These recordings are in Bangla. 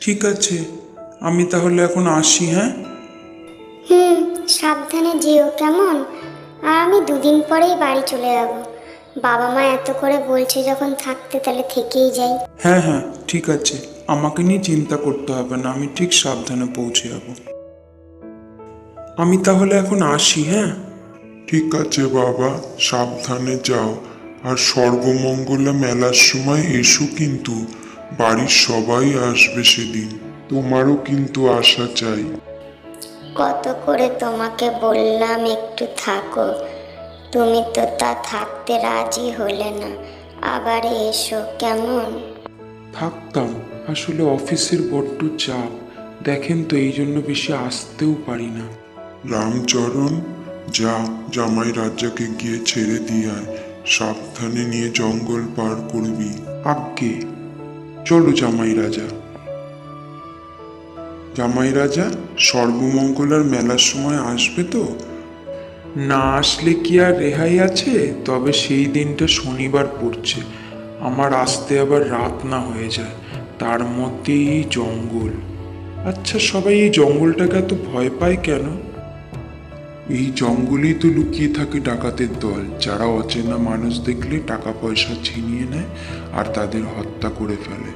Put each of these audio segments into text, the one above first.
ঠিক আছে, আমি তাহলে এখন আসি, হ্যাঁ? হুম, সাবধানে যেও কেমন। আর আমি দুদিন পরেই বাড়ি চলে যাব। বাবা মা এত করে বলছে যখন থাকতে, তাহলে থেকেই যাই। হ্যাঁ হ্যাঁ, ঠিক আছে। আমাকে নিয়ে চিন্তা করতে হবে না, আমি ঠিক সাবধানে পৌঁছে যাব। আমি তাহলে এখন আসি, হ্যাঁ? ঠিক আছে বাবা, সাবধানে যাও। আর সর্বমঙ্গলা মেলার সময় এসো কিন্তু। বাড়ির সবাই আসবে সেদিন। তোমারও কিন্তু আসা চাই। কত করে তোমাকে বললাম একটু থাকো, তুমি তো তা থাকতে রাজি হলে না। আবার এসো কেমন। থাকতাম, আসলে অফিসের বড্ড চাপ, দেখেন তো, এই জন্য বেশি আসতেও পারি না। রামচরণ, যা, জামাই রাজাকে গিয়ে ছেড়ে দিয়ে আয়। সাবধানে নিয়ে জঙ্গল পার করবি। আজ্ঞে। চলো জামাই রাজা। জামাই রাজা, সর্বমঙ্গলার মেলার সময় আসবে তো? না আসলে কি আর রেহাই আছে? তবে সেই দিনটা শনিবার পড়ছে, আমার আসতে আবার রাত না হয়ে যায়, তার মধ্যে এই জঙ্গল। আচ্ছা, সবাই এই জঙ্গলটাকে এত ভয় পায় কেন? এই জঙ্গলেই তো লুকিয়ে থাকে ডাকাতের দল, যারা অচেনা মানুষ দেখলে টাকা পয়সা ছিনিয়ে নেয় আর তাদের হত্যা করে ফেলে।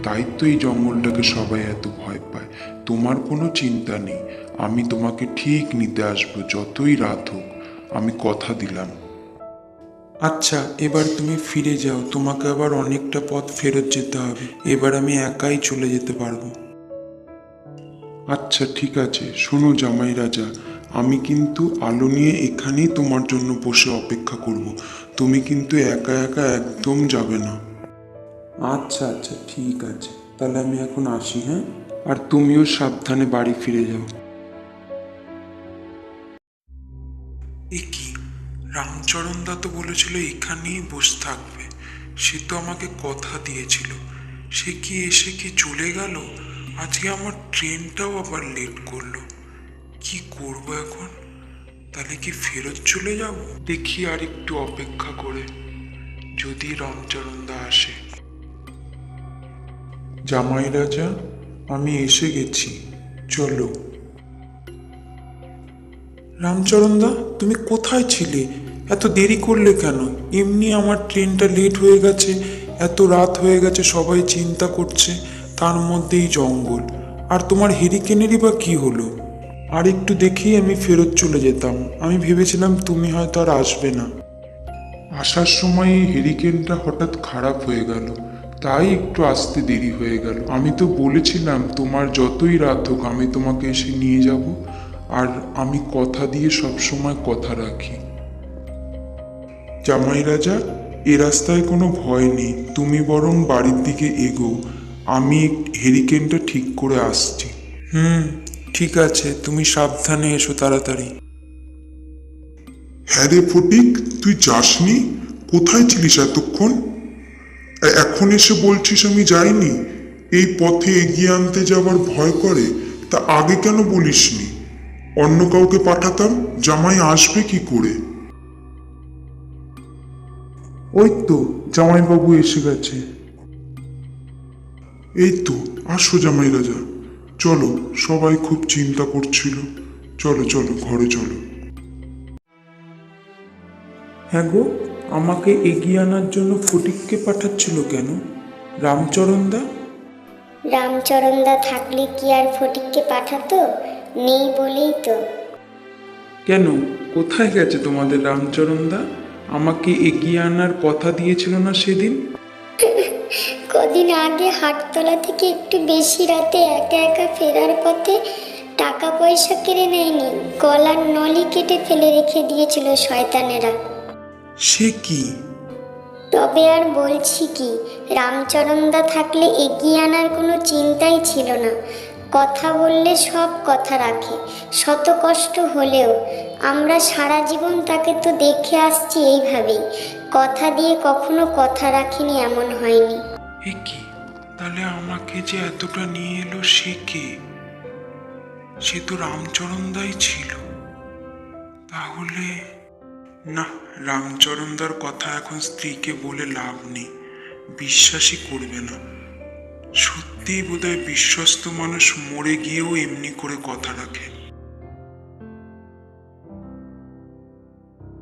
তাই তো এই জঙ্গলটাকে সবাই এত ভয় পায়। তোমার কোনো চিন্তা নেই, আমি তোমাকে ঠিক নিতে আসবো যতই রাত হোক, আমি কথা দিলাম। আচ্ছা, এবার তুমি ফিরে যাও, তোমাকে আবার অনেকটা পথ ফেরত যেতে হবে, এবার আমি একাই চলে যেতে পারবো। আচ্ছা ঠিক আছে, শোনো জামাই রাজা, আমি কিন্তু আলো নিয়ে এখানেই তোমার জন্য বসে অপেক্ষা করব। তুমি কিন্তু একা একা একদম যাবে না। আচ্ছা আচ্ছা, ঠিক আছে, তাহলে আমি এখন আসি, হ্যাঁ? আর তুমিও সাবধানে বাড়ি ফিরে যাও। এ কি, রামচরণ দা তো বলেছিল এখানেই বসে থাকবে, সে তো আমাকে কথা দিয়েছিল। সে কি এসে কি চলে গেল? আজকে আমার ট্রেনটাও আবার লেট করলো। কি করব এখন? তাহলে কি ফেরত চলে যাব? দেখি আর একটু অপেক্ষা করে, যদি রামচরণ দা আসে। জামাই রাজা, আমি এসে গেছি, চলো। রামচরণ দা, তুমি কোথায় ছিলে? এত দেরি করলে কেন? এমনি আমার ট্রেনটা লেট হয়ে গেছে, এত রাত হয়ে গেছে, সবাই চিন্তা করছে, তার মধ্যেই জঙ্গল। আর তোমার হেরিকেনেরই বা কি হলো? আর একটু দেখেই আমি ফেরত চলে যেতাম, আমি ভেবেছিলাম তুমি হয়তো আর আসবে না। আসার সময় এই হেরিকেনটা হঠাৎ খারাপ হয়ে গেল, তাই একটু আসতে দেরি হয়ে গেল। আমি তো বলেছিলাম তোমার যতই রাত হোক আমি তোমাকে এসে নিয়ে যাব, আর আমি কথা দিয়ে সবসময় কথা রাখি। জামাই রাজা, এ রাস্তায় কোনো ভয় নেই, তুমি বরং বাড়ির দিকে এগো, আমি হেরিকেনটা ঠিক করে আসছি। হুম, ঠিক আছে, তুমি সাবধানে এসো তাড়াতাড়ি। হ্যাঁ রে ফটিক, তুই যাসনি? কোথায় ছিলিস এতক্ষণ? এখন এসে বলছিস আমি যাইনি? এই পথে এগিয়ে আনতে যাবার ভয় করে, তা আগে কেন বলিসনি? অন্য কাউকে পাঠাতাম, জামাই আসবে কি করে? ওই তো জামাইবাবু এসে গেছে। এই তো, আসো জামাই রাজা। চলো, সবাই খুব চিন্তা করছিল। চলো চলো, ঘরে চলো। হ্যাঁ গো, আমাকে এগিয়ে আনার জন্য ফটিককে পাঠাচ্ছিল কেন? রামচরণদা? রামচরণদা থাকলে কি আর ফটিককে পাঠাতো? নেই বলেই তো। কেন, কোথায় গেছে তোমাদের রামচরণদা? আমাকে এগিয়ে আনার কথা দিয়েছিল না সেদিন? কদিন আগে হাটতলা থেকে একটু বেশি রাতে একা একা ফেরার পথে টাকা পয়সা কেড়ে নেয়নি, গলার নলি কেটে ফেলে রেখে দিয়েছিল শয়তানেরা। সে কি? তবে আর বলছি কি, রামচরণদা থাকলে এগিয়ে আনার কোনো চিন্তাই ছিল না। কথা বললে সব কথা রাখে, শত কষ্ট হলেও। আমরা সারা জীবন তাকে তো দেখে আসছি এইভাবেই, কথা দিয়ে কখনো কথা রাখিনি এমন হয়নি। এ কি, তাহলে আমাকে যে এতটা নিয়ে এলো সে কে? সে তো রামচরণদাই ছিল। তাহলে না, রামচরণদার কথা এখন স্ত্রীকে বলে লাভ নেই, বিশ্বাসই করবে না। সত্যিই বোধহয় বিশ্বস্ত মানুষ মরে গিয়েও এমনি করে কথা রাখে।